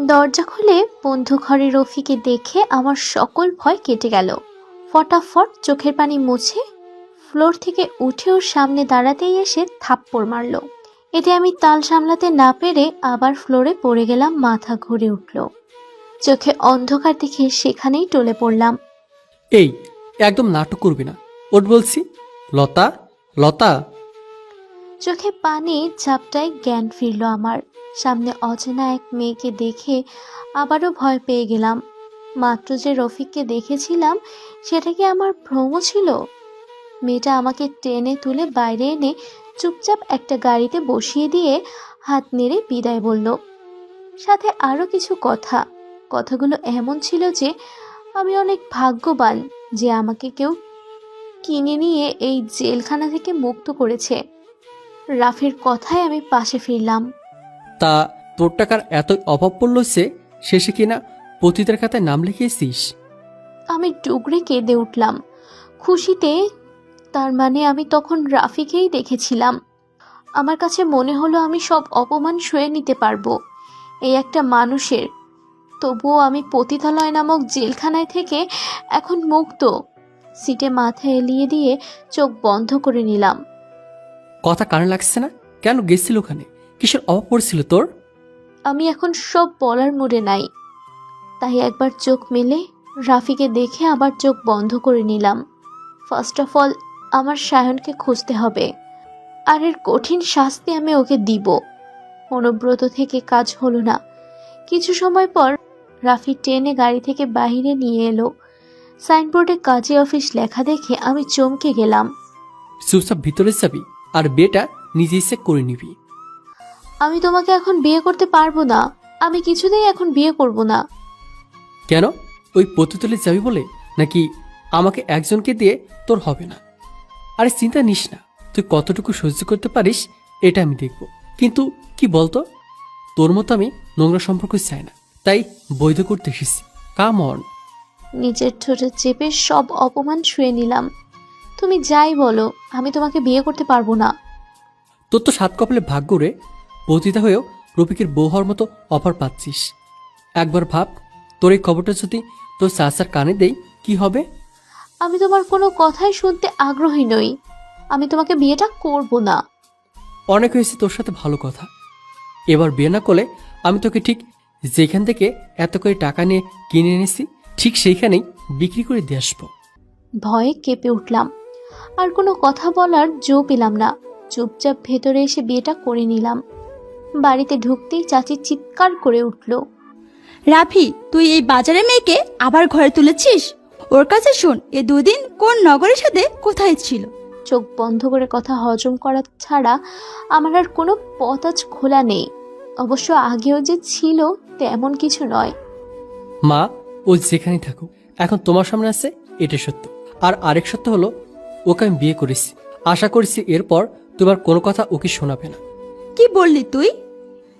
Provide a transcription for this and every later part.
দরজা খুলে বন্ধু ঘরে রফিকে দেখে আমার সকল ভয় কেটে গেল। ফটাফট চোখের পানি মুছে ফ্লোর থেকে উঠে ওর সামনে দাঁড়াতেই এসে থাপ্পড় মারলো। এতে আমি তাল সামলাতে না পেরে আবার ফ্লোরে পড়ে গেলাম, মাথা ঘুরে উঠল। চোখে অন্ধকার দেখে সেখানেই টলে পড়লাম। এই, একদম নাটক করবি না, ওঠ বলছি। লতা, লতা। চোখে পানি ঝাপটায় জ্ঞান ফিরল আমার। সামনে অচেনা এক মেয়েকে দেখে আবারও ভয় পেয়ে গেলাম। মাত্র যে রফিককে দেখেছিলাম সেটা কি আমার ভ্রম ছিল? মেয়েটা আমাকে টেনে তুলে বাইরে এনে চুপচাপ একটা গাড়িতে বসিয়ে দিয়ে হাত নেড়ে বিদায় বলল, সাথে আরও কিছু কথাগুলো এমন ছিল যে আমি অনেক ভাগ্যবান যে আমাকে কেউ কিনে নিয়ে এই জেলখানা থেকে মুক্ত করেছে। রাফির কথায় আমি পাশে ফিরলাম। তা তোর টাকার এতই অভাব পড়ল যে শেষে কিনা পতিতার খাতায় নাম লিখিয়েছিস? আমি টুকরে কেঁদে উঠলাম খুশিতে। তার মানে আমি তখন রাফিকেই দেখেছিলাম। আমার কাছে মনে হলো আমি সব অপমান সয়ে নিতে পারবো এই একটা মানুষের। তবুও আমি পতিতালয় নামক জেলখানায় থেকে এখন মুক্ত। সিটে মাথা এলিয়ে দিয়ে চোখ বন্ধ করে নিলাম। কথা কানে লাগছে না? কেন গেছিল ওখানে? কিসের অভাব পড়ছিল তোর? আমি এখন সব বলার মুডে নাই, তাই একবার চোখ মেলে রাফিকে দেখে আবার চোখ বন্ধ করে নিলাম। ফার্স্ট অফ অল আমার সায়নকে খুঁজতে হবে, আর এর কঠিন শাস্তি আমি ওকে দিব। অনুব্রত থেকে কাজ হলো না। কিছু সময় পর রাফি টেনে গাড়ি থেকে বাইরে নিয়ে এলো। সাইনবোর্ডে কাজী অফিস লেখা দেখে আমি চমকে গেলাম। চুপচাপ ভিতরে যাবি আর বিয়েটা নিজে ইচ্ছে করে নিবি। আমি তোমাকে এখন বিয়ে করতে পারবো না। আমি কিছুতেই এখন বিয়ে করব না। কেন? ওই পতিতলে যাবি বলে? নাকি আমাকে একজনকে দিয়ে তোর হবে না? আরে চিন্তা নিস না, তুই কতটুকু সহ্য করতে পারিস এটা আমি দেখব। কিন্তু কি বলতো, তোর মতো আমি নোংরা সম্পর্ক চাই না, তাই বৈধ করতে এসেছি। Come on. নিজের ঠোঁটে চেপে সব অপমান শুয়ে নিলাম। তুমি যাই বলো, আমি তোমাকে বিয়ে করতে পারবো না। তোর তো সাত কপালে ভাগ্য রে, পতিতা হয়েও রফিকের বউ হওয়ার মতো অফার পাচ্ছিস। একবার ভাব, তোর এই খবরটা যদি তোর চাচার কানে দেই কি হবে? আমি তোমার কোনো কথাই শুনতে আগ্রহী নই। আমি তোমাকে বিয়েটা করব না। অনেক হয়েছে তোর সাথে ভালো কথা। এবার বিয়ে না করলে আমি তোকে ঠিক যেখান থেকে এত করে টাকা নিয়ে কিনে এনেছি ঠিক সেইখানেই বিক্রি করে দিয়ে আসবো। ভয়ে কেঁপে উঠলাম। আর কোনো কথা বলার জো পেলাম না। চুপচাপ ভেতরে এসে বিয়েটা করে নিলাম। বাড়িতে ঢুকতেই চাচি চিৎকার করে উঠল, রাফি, তুই এই বাজারে মেয়েকে আবার ঘরে তুলেছিস? ওর কাছে শোন, এ দুদিন কোন নগরের সাথে কোথায় ছিল। চোখ বন্ধ করে কথা হজম করা ছাড়া আমার আর কোনো পথ আজ খোলা নেই। অবশ্য আগেও যে ছিল তেমন কিছু নয়। মা, ও যেখানেই থাকুক, এখন তোমার সামনে আছে, এটা সত্য। আর আরেক সত্য হলো, ওকে আমি বিয়ে করেছি। আশা করছি এরপর তোমার কোনো কথা ওকে শোনাবে না। কি বললি তুই?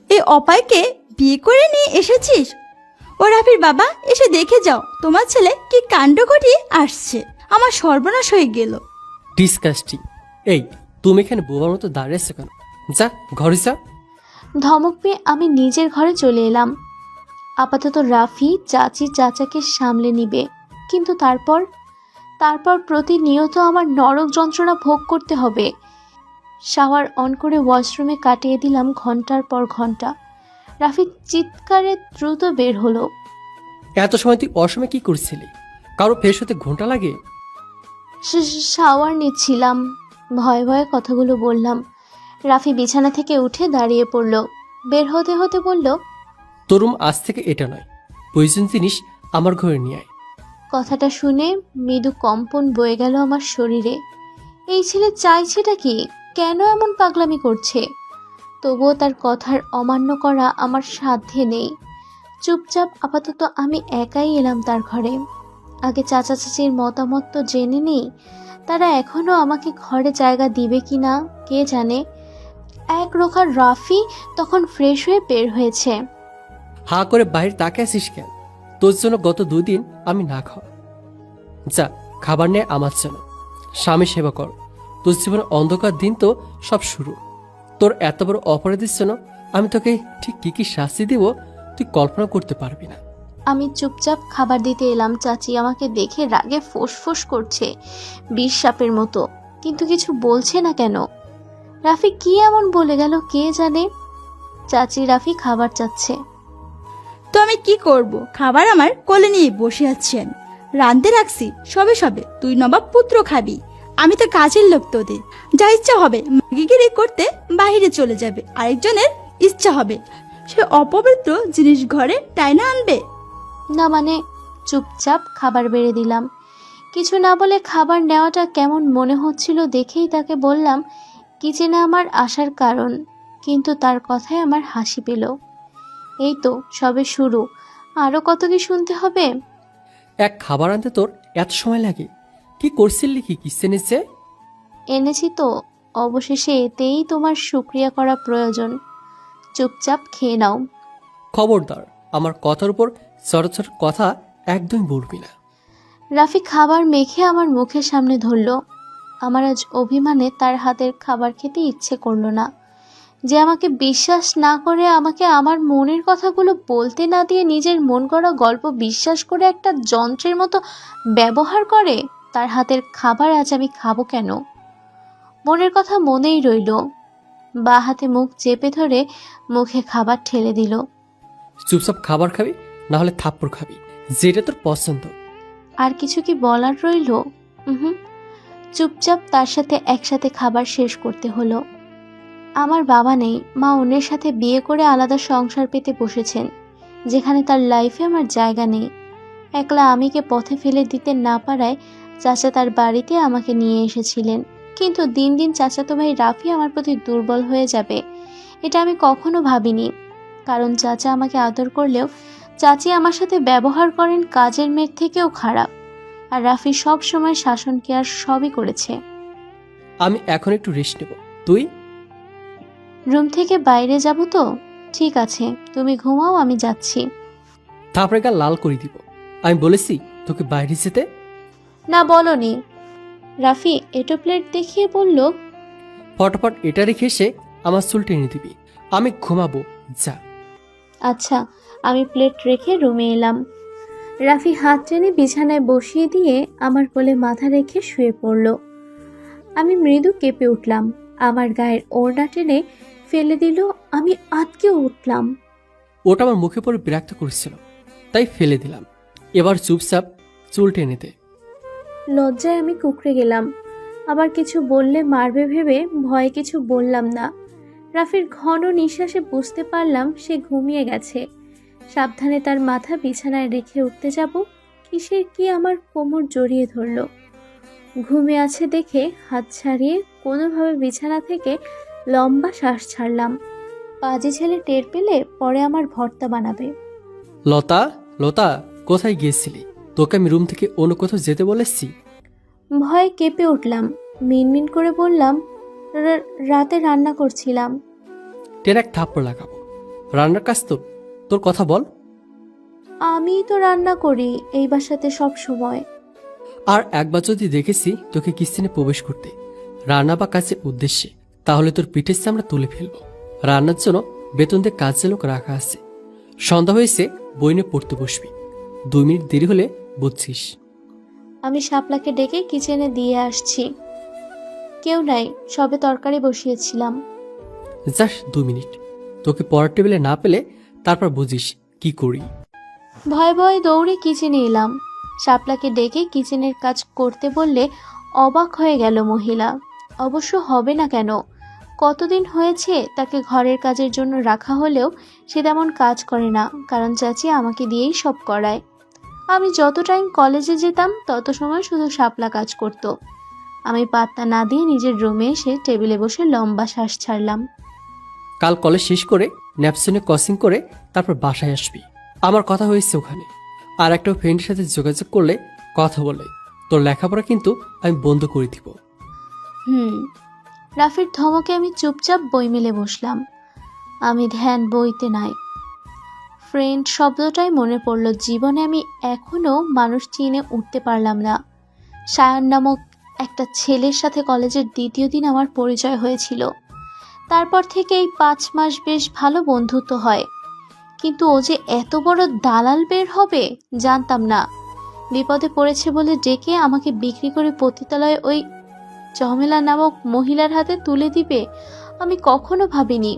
এই অপায়কে বিয়ে করে নিয়ে এসেছিস? ও রাফির বাবা, এসে দেখে যাও তোমার ছেলে কি কাণ্ড ঘটিয়ে আসছে। আমার সর্বনাশ হয়ে গেল। ডিসকাস্টিং। এই, তুমি এখানে বোবার মতো দাঁড়িয়ে আছো কেন? যা ঘরে যা। ধমক পেয়ে আমি নিজের ঘরে চলে এলাম। আপাতত রাফি চাচাকে সামলে নিবে, কিন্তু তারপর প্রতিনিয়ত আমার নরক যন্ত্রণা ভোগ করতে হবে। শাওয়ার অন করে ওয়াশরুমে কাটিয়ে দিলাম ঘন্টার পর ঘন্টা। রাফি চিৎকারে দ্রুত বের হলো। এত সময় তুই অসময়ে কি করছিলি? কারো ফ্রেশ হতে ঘন্টা লাগে? শাওয়ার নিচ্ছিলাম। ভয়ে ভয়ে কথাগুলো বললাম। রাফি বিছানা থেকে উঠে দাঁড়িয়ে পড়ল। বের হতে হতে বলল, তোর রুম আজ থেকে এটা নয়, প্রয়োজন জিনিস আমার ঘরে নিয়ে আয়। কথাটা শুনে মৃদু কম্পন বয়ে গেল আমার শরীরে। এই ছেলে চাইছেটা কি? কেন এমন পাগলামি করছে? তবুও তার কথার অমান্য করা আমার সাধ্যে নেই। চুপচাপ আপাতত আমি একাই এলাম তার ঘরে। আগে চাচা চাচির মতামত তো জেনে নেই, তারা এখনো আমাকে ঘরে জায়গা দিবে কিনা কে জানে। এক রোখার রাফি তখন ফ্রেশ হয়ে বের হয়েছে। হা করে বাইরে তাকে আসিস কেন? তোর জন্য গত 2 দিন আমি না খাওয়া। যা, খাবার নিয়ে আমার জন্য। স্বামী সেবা কর। তোর জীবনের অন্ধকার দিন তো সব শুরু। তোর এত বড় অপরাধীর জন্য আমি তোকে ঠিক কি কি শাস্তি দিব তুই কল্পনা করতে পারবি না। আমি চুপচাপ খাবার দিতে এলাম। চাচি আমাকে দেখে রাগে ফোঁস করছে, বিষ সাপের মতো, কিন্তু কিছু বলছে না কেন। রাফি কি এমন বলে গেল কে জানে। চাচি রাফি খাবার চাচ্ছে। তো আমি কি করব? খাবার আমার কোলে নিয়ে বসে আছেন, রাঁধতে রাখছি সবে সবে, তুই নবাব পুত্র খাবি। আমি তো কাজের লোক, তোদের যা ইচ্ছা হবে মাগিগিরি করতে বাইরে চলে যাবে, আরেকজনের ইচ্ছা হবে সে অপবিত্র জিনিস ঘরে টাইনা আনবে। না মানে, চুপচাপ খাবার বেড়ে দিলাম। কিছু না বলে খাবার নেওয়াটা কেমন মনে হচ্ছিল দেখেই তাকে বললাম কিচেনে আমার আসার কারণ, কিন্তু তার কথায় আমার হাসি পেল। এই তো সবে শুরু, আরও কত কি শুনতে হবে। এক খাবার আনতে তোর এত সময় লাগে? কি করছিলি কি কিচেনে যে? এনেছি তো, অবশেষে এতেই তোমার শুকরিয়া করা প্রয়োজন। চুপচাপ খেয়ে নাও। খবরদার, আমার কথার উপর চরচর কথা একদম বলবি না। রাফি খাবার মেখে আমার মুখের সামনে ধরল। আমার আজ অভিমানে তার হাতের খাবার খেতে ইচ্ছে করলো না। যে আমাকে বিশ্বাস না করে, আমাকে আমার মনের কথাগুলো বলতে না দিয়ে নিজের মন করা গল্প বিশ্বাস করে একটা যন্ত্রের মতো ব্যবহার করে, তার হাতের খাবার আজ আমি খাবো কেন? মনের কথা মনেই রইল। বা হাতে মুখ চেপে ধরে মুখে খাবার ঠেলে দিল। চুপচাপ খাবার খাবি, না হলে থাপ্পড় খাবি, যেটা তোর পছন্দ। আর কিছু কি বলার রইল? হুম, চুপচাপ তার সাথে একসাথে খাবার শেষ করতে হলো। আমার বাবা নেই, মা অন্যের সাথে বিয়ে করে আলাদা সংসার পেতে বসেছেন, যেখানে তার লাইফে আমার জায়গা নেই। একলা আমিকে পথে ফেলে দিতে না পারায় চাচা তার বাড়িতে আমাকে নিয়ে এসেছিলেন। কিন্তু দিন দিন চাচাতো ভাই রাফি আমার প্রতি দুর্বল হয়ে যাবে, এটা আমি কখনো ভাবিনি। কারণ চাচা আমাকে আদর করলেও চাচি আমার সাথে ব্যবহার করেন কাজের মেয়ের থেকেও খারাপ। আর রাফি সব সময় শাসন কেয়ার সবই করেছে। আমি এখন একটু রেস্ট নেব, তুই? রুম থেকে বাইরে যাব তো? ঠিক আছে, তুমি ঘুমাও, আমি যাচ্ছি। থাপড়ে গা লাল করে দিব। আমি বলেছি তোকে বাইরে যেতে? না বলনি। রাফি এটো প্লেট দেখিয়ে বলল, ফটাফট এটা রেখে এসে আমার চুল টেনে দিবি, আমি ঘুমাবো, যা। আচ্ছা। আমি প্লেট রেখে রুমে এলাম। রাফি হাত টেনে বিছানায় বসিয়ে দিয়ে আমার কোলে মাথা রেখে শুয়ে পড়ল। আমি মৃদু কেঁপে উঠলাম। আমার গায়ের ওড়না টেনে ফেলে দিল। আমি আটকে উঠলাম। ওটা আমার মুখে পড়ে বিরক্ত করেছিল, তাই ফেলে দিলাম। এবার চুপচাপ চুল টেনে দে। লজ্জায় আমি কুঁকড়ে গেলাম। আবার কিছু বললে মারবে ভেবে ভয়ে কিছু বললাম না। রাফির ঘন নিঃশ্বাসে বুঝতে পারলাম সে ঘুমিয়ে গেছে। সাবধানে তার মাথা বিছানায় রেখে উঠতে যাব, কিসের কি আমার কোমর জড়িয়ে ধরল। ঘুমিয়ে আছে দেখে হাত ছাড়িয়ে কোনোভাবে বিছানা থেকে লম্বা শ্বাস ছাড়লাম। পাজি ছেলে টের পেলে পরে আমার ভর্তা বানাবে। লতা, লতা, কোথায় গিয়েছিলি? তোকে আমি রুম থেকে অন্য কোথাও যেতে বলেছি? ভয়ে কেঁপে উঠলাম। মিনমিন করে বললাম, রাতে রান্না করছিলাম। টের এক থাপ্পড় লাগাবো। রান্নার কাজ তো, তোর কথা বল। আমি তো রান্না করি এই বাসাতে সব সময়। আর একবার যদি দেখেছি তোকে কিচেনে প্রবেশ করতে রান্না বা কাজের উদ্দেশ্যে, তাহলে তোর পিঠের চামড়া তুলে ফেলবো। রান্নার জন্য বেতন দিয়ে কাজের লোক রাখা আছে। সন্ধ্যা হয়েছে, বই নিয়ে পড়তে বসবি। 2 মিনিট দেরি হলে বুঝছিস। আমি শাপলাকে ডেকে কিচেনে দিয়ে আসছি। কেউ নাই, সবে তরকারি বসিয়েছিলাম। Just 2 minute. তোকে পড়ার টেবিলে না পেলে তারপর বুঝিস কি করি। ভয়ে ভয়ে দৌড়ে কিচেনে এলাম। শাপলাকে ডেকে কিচেনের কাজ করতে বললে অবাক হয়ে গেল মহিলা। অবশ্য হবে না কেন, কতদিন হয়েছে তাকে ঘরের কাজের জন্য রাখা হলেও সে তেমন কাজ করে না, কারণ চাচি আমাকে দিয়েই সব করায়। আমি যত টাইম কলেজে যেতাম তত সময় শুধু শাপলা কাজ করত। আমি পাত্তা না দিয়ে নিজের রুমে এসে টেবিলে বসে লম্বা শ্বাস ছাড়লাম। কাল কলেজ শেষ করে ন্যাপসনে ক্রসিং করে তারপর বাসায় আসবি। আমার কথা হয়েছে ওখানে। আর একটা ফ্রেন্ডের সাথে যোগাযোগ করলে কথা বলে তোর লেখাপড়া কিন্তু আমি বন্ধ করে দিব। রাফির ধমকে আমি চুপচাপ বই মেলে বসলাম। আমি ধ্যান বইতে নাই। ফ্রেন্ড শব্দটাই মনে পড়ল। জীবনে আমি এখনো মানুষ চিনে উঠতে পারলাম না। সায়ন নামক একটা ছেলের সাথে কলেজের দ্বিতীয় দিন আমার পরিচয় হয়েছিল। তারপর থেকে এই 5 মাস বেশ ভালো বন্ধুত্ব হয়, কিন্তু ও যে এত বড় দালাল বের হবে জানতাম না। বিপদে পড়েছে বলে ডেকে আমাকে বিক্রি করে পতিতালয়ে ওই চমেলা নামক মহিলার হাতে তুলে দিবে আমি কখনো ভাবিনি।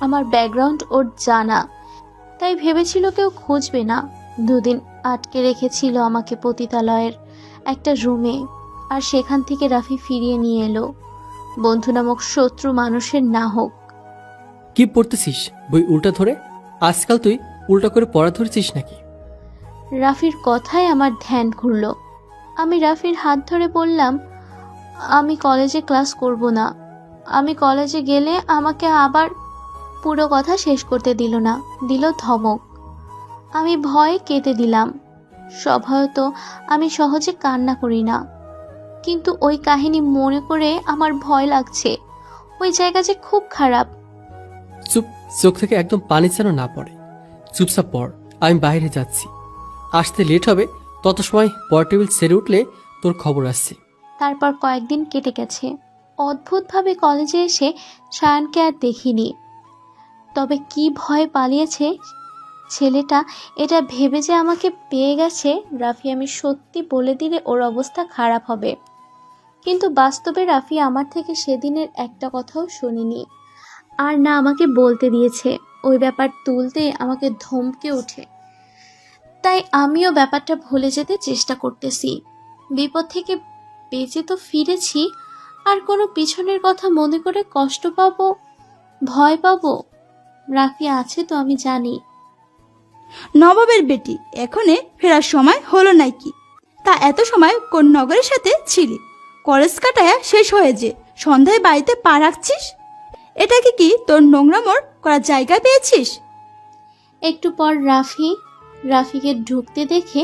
আমার ব্যাকগ্রাউন্ড ওর জানা, তাই ভেবেছিল কেউ খুঁজবে না। 2 দিন আটকে রেখেছিল আমাকে পতিতালয়ের একটা রুমে, আর সেখান থেকে রাফি ফিরিয়ে নিয়ে এলো, বন্ধু নামক শত্রু মানুষের না হোক। কি পড়তেছিস বই উল্টা ধরে? আজকাল তুই উল্টা করে পড়া ধরেছিস নাকি? রাফির কথায় আমার ধ্যান ঘুরল। আমি রাফির হাত ধরে বললাম, আমি কলেজে ক্লাস করব না। আমি কলেজে গেলে আমাকে আবার পুরো কথা শেষ করতে দিল না, দিল ধমক। আমি ভয়ে কেঁদে দিলাম। স্বভাবত আমি সহজে কান্না করি না, কিন্তু ওই কাহিনী মনে করে আমার ভয় লাগছে। ওই জায়গা যে খুব খারাপ। চুপ, চোখ থেকে একদম পানি যেন না পড়ে। চুপচাপ পড়, আমি বাইরে যাচ্ছি। আসতে লেট হবে, তত সময় পড়া টেবিল সেরে উঠলে তোর খবর আসছে। তারপর কয়েকদিন কেটে গেছে। অদ্ভুতভাবে কলেজে এসে সায়ানকে আর দেখিনি। তবে কি ভয় পালিয়েছে ছেলেটা, এটা ভেবে যে আমাকে পেয়ে গেছে রাফি আমি সত্যি বলে দিলে ওর অবস্থা খারাপ হবে। কিন্তু বাস্তবে রাফি আমার থেকে সেদিনের একটা কথাও শুনিনি, আর না আমাকে বলতে দিয়েছে। ওই ব্যাপার তুলতে আমাকে ধমকে ওঠে। তাই আমিও ব্যাপারটা ভুলে যেতে চেষ্টা করতেছি। বিপদ থেকে বেঁচে তো ফিরেছি, আর কোনো পিছনের কথা মনে করে কষ্ট পাবো, ভয় পাবো? রাফি আছে তো আমি জানি। নবাবের বেটি, এখনে ফেরার সময় হলো নাকি? তা এত সময় কোন নগরের সাথে ছিলি? কলেজ কাটায়া শেষ হয়ে যে সন্ধ্যায় বাড়িতে পা রাখছিস? এটাকে কি তোর নোংরামোর করার জায়গা পেয়েছিস? একটু পর রাফিকে ঢুকতে দেখে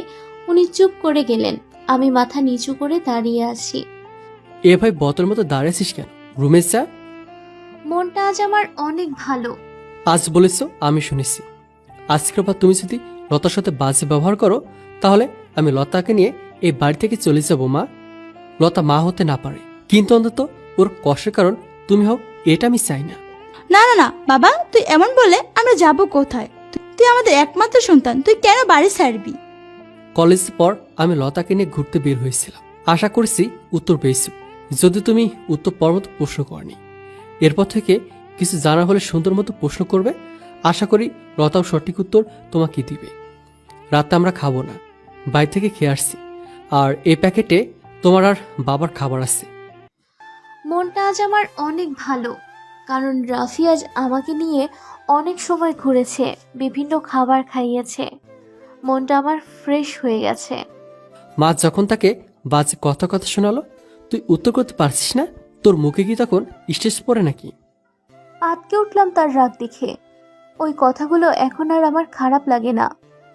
উনি চুপ করে গেলেন। আমি মাথা নিচু করে দাঁড়িয়ে আছি। এ ভাই, বতর মতো দাঁড়িয়েছিস কেন? রুমে যা। মনটা আজ আমার অনেক ভালো। আজ বলেছ, আমি শুনেছি। আজকের পর তুমি যদি লতার সাথে বাজে ব্যবহার করো, তাহলে আমি লতাকে নিয়ে এই বাড়ি থেকে চলে যাব। মা, লতা মা হতে না পারে, কিন্তু অন্তত ওর কষ্টের কারণ তুমি হও, এটা আমি চাই না। না না না বাবা, তুই এমন বলে আমরা যাব কোথায়? তুই আমাদের একমাত্র সন্তান, তুই কেন বাড়ি ছাড়বি? কলেজের পর আমি লতাকে নিয়ে ঘুরতে বের হয়েছিলাম। আশা করছি উত্তর পেয়েছি, যদি তুমি উত্তর পর মতো প্রশ্ন করনি। এরপর থেকে কিছু জানা হলে সুন্দর মতো প্রশ্ন করবে। আশা করি লতাও সঠিক উত্তর তোমাকে দিবে। রাতে আমরা খাবো না, বাইরে থেকে খেয়ে আসছি। আর এই প্যাকেটে তোমার আর বাবার খাবার আছে। মনটা আজ আমার অনেক ভালো, কারণ রাফি আজ আমাকে নিয়ে অনেক সময় ঘুরেছে, বিভিন্ন খাবার খাইয়েছে। মনটা আমার ফ্রেশ হয়ে গেছে। মা যখন তাকে বাজে কথা কথা শোনালো, তুই উত্তর করতে পারছিস না? তোর মুখে কি তখন স্টেজ পড়ে নাকি? আটকে উঠলাম তার রাগ দেখে। ওই কথাগুলো এখন আর আমার খারাপ লাগে না।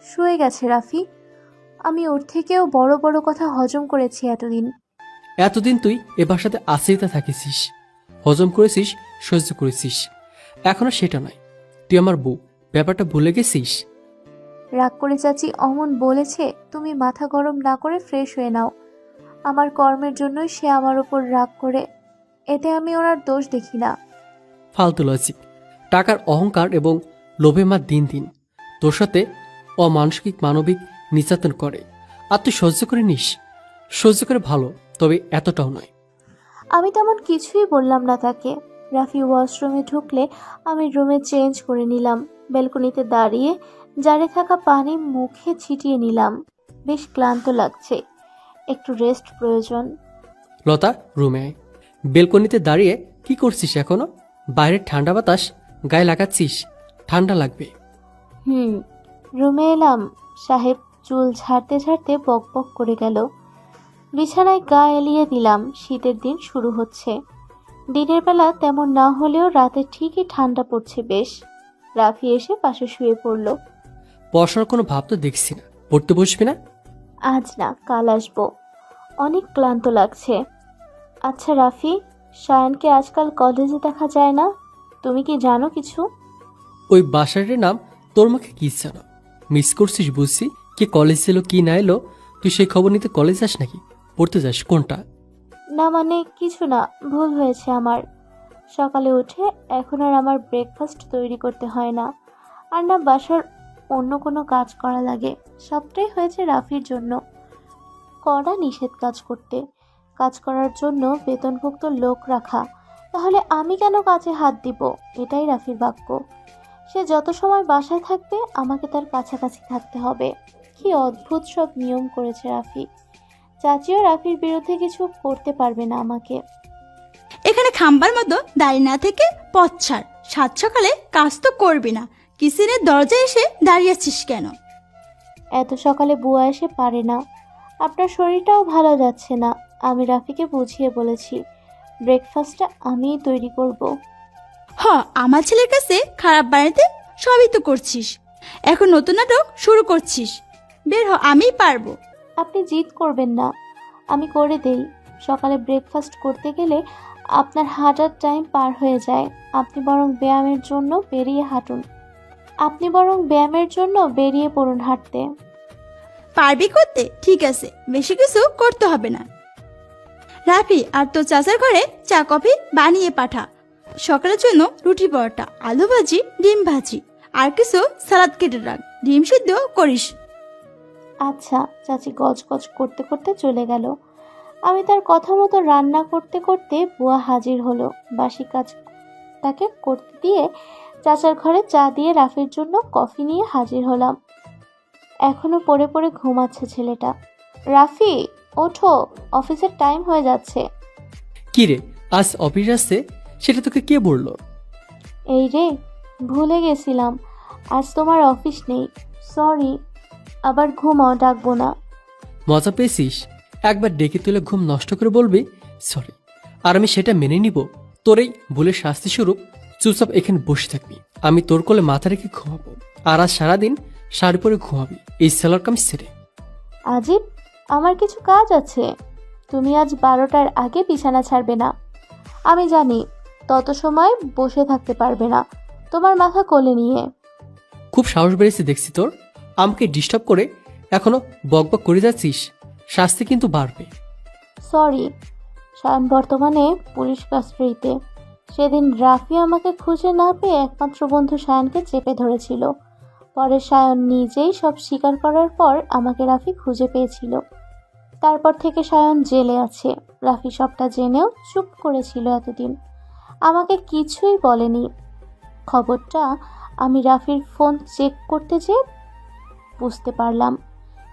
শুয়ে গেছে রাফি। আমি ওর থেকেও বড় বড় কথা হজম করেছি এতদিন। এতদিন তুই এ বাসাতে আশ্রিতা থাকিছিস, হজম করেছিস, সহ্য করেছিস। এখনো সেটা নয়, তুই আমার বউ, ব্যাপারটা ভুলে গেছিস? রাগ করে চাচি অমন বলেছে, তুমি মাথা গরম না করে ফ্রেশ হয়ে নাও। আমার কর্মের জন্যই সে আমার উপর রাগ করে, এতে আমি ওনার দোষ দেখি না। ফালতু লজিক। টাকার অহংকার এবং লোভে মা দিন দিন তোর সাথে অমানসিক মানবিক নির্যাতন করে, আর তুই সহ্য করে নিস। সহ্য করে ভালো, তবে এতটাও নয়। আমি তেমন কিছুই বললাম না তাকে। রাফি ওয়াশরুমে ঢুকলে আমি রুমে চেঞ্জ করে নিলাম। ব্যালকনিতে দাঁড়িয়ে জারে থাকা পানি মুখে ছিটিয়ে নিলাম। বেশ ক্লান্ত লাগছে, একটু রেস্ট প্রয়োজন। লতা, রুমে আয়। বেলকনিতে দাঁড়িয়ে কি করছিস এখনো? বাইরের ঠান্ডা বাতাস গায়ে লাগাচ্ছিস, ঠান্ডা লাগবে। রুমে এলাম। সাহেব চুল ঝাড়তে ঝাড়তে বক বক করে গেল। বিছানায় গা এলিয়ে দিলাম। শীতের দিন শুরু হচ্ছে। দিনের বেলা তেমন না হলেও রাতে ঠিকই ঠান্ডা পড়ছে বেশ। রাফি এসে পাশে শুয়ে পড়ল। পড়াশোনার কোনো ভাব তো দেখছি না, পড়তে বসবি না? আজ না, কাল আসবো। অনেক ক্লান্ত লাগছে। আচ্ছা রাফি, সায়ানকে আজকাল কলেজে দেখা যায় না, তুমি কি জানো কিছু? ওই বাসাটার নাম তোর মুখে কি জানো? মিস করছিস বুঝছি। কে কলেজ এলো কি না এলো, তুই সেই খবর নিতে কলেজ যাস নাকি? পড়তে যাস কোনটা? না মানে কিছু না, ভুল হয়েছে আমার। সকালে উঠে এখন আর আমার ব্রেকফাস্ট তৈরি করতে হয় না, আর না বাসার অন্য কোনো কাজ করা লাগে। সবটাই হয়েছে রাফির জন্য। কড়া নিষেধ কাজ করতে, কাজ করার জন্য বেতনভুক্ত লোক রাখা। তাহলে আমি কেন কাজে হাত দিব? এটাই রাফির বাক্য। সে যত সময় বাসায় থাকবে আমাকে তার কাছাকাছি থাকতে হবে। কি অদ্ভুত সব নিয়ম করেছে রাফি। চাচিও রাফির বিরুদ্ধে কিছু করতে পারবে না আমাকে। এখানে খাম্বার মতো দাঁড়িয়ে না থেকে পথ ছাড়। সাত সকালে কাজ তো করবি না, কিচেনের দরজায় এসে দাঁড়িয়ে আছিস কেন? এত সকালে বুয়া এসে পারে না। আপনার শরীরটাও ভালো যাচ্ছে না। আমি রাফিকে বুঝিয়ে বলেছি ব্রেকফাস্টটা আমিই তৈরি করব। আমার ছেলের কাছে খারাপ বানাতে সবই তো করছিস, এখন নতুন নাটক শুরু করছিস। বের হ, আমিই পারবো। আপনি জিদ করবেন না, আমি করে দেই। সকালে ব্রেকফাস্ট করতে গেলে আপনার হাঁটার টাইম পার হয়ে যায়। আপনি বরং ব্যায়ামের জন্য বেরিয়ে পড়ুন হাঁটতে। পারবি করতে? ঠিক আছে, বেশি কিছু করতে হবে না। রাফি, আর তো চাচার ঘরে চা কফি বানিয়ে পাঠা। সকালের জন্য রুটি পরোটা, আলু ভাজি, ডিম ভাজি, আর কিছু সালাদ কেটে রাখ। ডিম সিদ্ধ করিস। আচ্ছা। চাচি গজগজ করতে করতে চলে গেল। আমি তার কথা মতো রান্না করতে করতে বুয়া হাজির হলো। বাসি কাজ তাকে করতে দিয়ে চাচার ঘরে চা দিয়ে রাফির জন্য কফি নিয়ে হাজির হলাম। এখনো পড়ে পড়ে ঘুমাচ্ছে ছেলেটা। রাফি, ওঠো, অফিসের টাইম হয়ে যাচ্ছে। কি রে, আজ অফিস আসছে? সেটা তোকে কে বললো? এই রে, ভুলে গেছিলাম, আজ তোমার অফিস নেই। সরি। আবার ঘুমাও, ডাকবো না। মজা পেয়েছিস? একবার ডেকে তুলে ঘুম নষ্ট করে বলবি সরি, আর আমি সেটা মেনে নিব। তোর এই ভুলের শাস্তি স্বরূপ চুপচাপ এখানে বসে থাকবি। আমি তোর কোলে মাথা রেখে ঘুমাবো, আর আজ সারাদিন শাড়ি পরে ঘুমাবি এই সালোয়ার কামিজ ছেড়ে। আজিব, আমার কিছু কাজ আছে। তুমি আজ 12টার আগে বিছানা ছাড়বে না। আমি জানি তত সময় বসে থাকতে পারবে না তোমার মাথা কোলে নিয়ে। খুব সাহস বেড়েছে দেখছি তোর। আমাকে ডিস্টার্ব করে এখনো বকবক করে যাচ্ছিস। শাস্তি কিন্তু বাড়বে। সরি। সায়ন বর্তমানে পুলিশ কাস্টডিতে। সেদিন রাফি আমাকে খুঁজে না পেয়ে একমাত্র বন্ধু সায়নকে চেপে ধরেছিল। পরে সায়ন নিজেই সব স্বীকার করার পর আমাকে রাফি খুঁজে পেয়েছিল। তারপর থেকে সায়ন জেলে আছে। রাফি সবটা জেনেও চুপ করেছিল এতদিন, আমাকে কিছুই বলেনি। খবরটা আমি রাফির ফোন চেক করতে যেয়ে বুঝতে পারলাম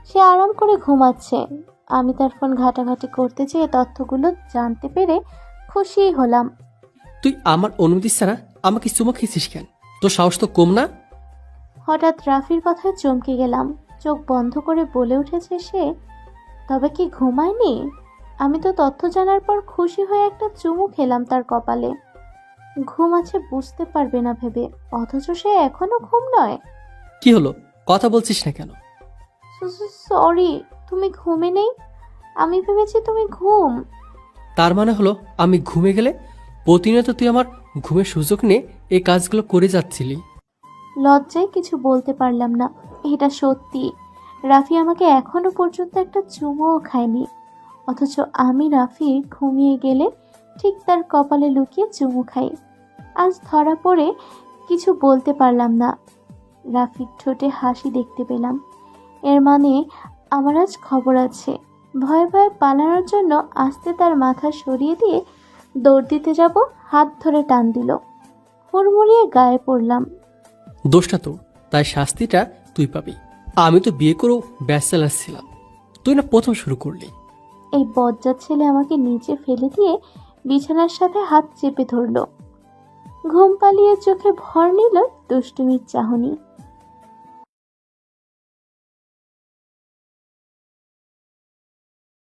সে আরাম করে ঘুমাচ্ছে। আমি তার ফোন ঘাটাঘাটি করতে যেয়ে তথ্যগুলো জানতে পেরে খুশি হলাম। তুই আমার অনুমতি ছাড়া আমাকে চুমো খেয়েছিস কেন? তোর সাহস তো কম না? হঠাৎ রাফির কথায় চমকে গেলাম। চোখ বন্ধ করে বলে উঠেছে সে, তবে কি ঘুমায়নি? আমি তো তথ্য জানার পর খুশি হয়ে একটা চুমু খেলাম তার কপালে। ঘুম আছে বুঝতে পারবে না ভেবে, অথচ সে এখনো ঘুম নয়। কি হলো, কথা বলছিস না কেন? সরি, তুমি ঘুমে নেই। আমি ভেবেছি তুমি ঘুম। তার মানে হলো আমি ঘুমে গেলে প্রতিনিয়ত তুই আমার ঘুমের সুযোগ নিয়ে এই কাজগুলো করে যাচ্ছিলি। লজ্জায় কিছু বলতে পারলাম না। এটা সত্যি, রাফি আমাকে এখনো পর্যন্ত একটা চুমুও খায়নি। অথচ আমি রাফি ঘুমিয়ে গেলে ঠিক তার কপালে লুকিয়ে চুমু খাই। আজ ধরা পড়ে কিছু বলতে পারলাম না। রাফির ঠোঁটে হাসি দেখতে পেলাম। এর মানে আমার আজ খবর আছে। ভয়ে ভয়ে পালানোর জন্য আস্তে তার মাথা সরিয়ে দিয়ে দৌড় দিতে যাব, হাত ধরে টান দিল। হুড়মুড়িয়ে গায়ে পড়লাম। দোষটা তোর, তাই শাস্তিটা তুই পাবি। আমি তো বিয়ে করেও ব্যাচেলার ছিলাম, তুই না প্রথম শুরু করলি। এই বজ্জাত ছেলে আমাকে নিচে ফেলে দিয়ে বিছানার সাথে হাত চেপে ধরল। ঘুম পালিয়ে চোখে ভর নিল দুষ্টুমির চাহনি।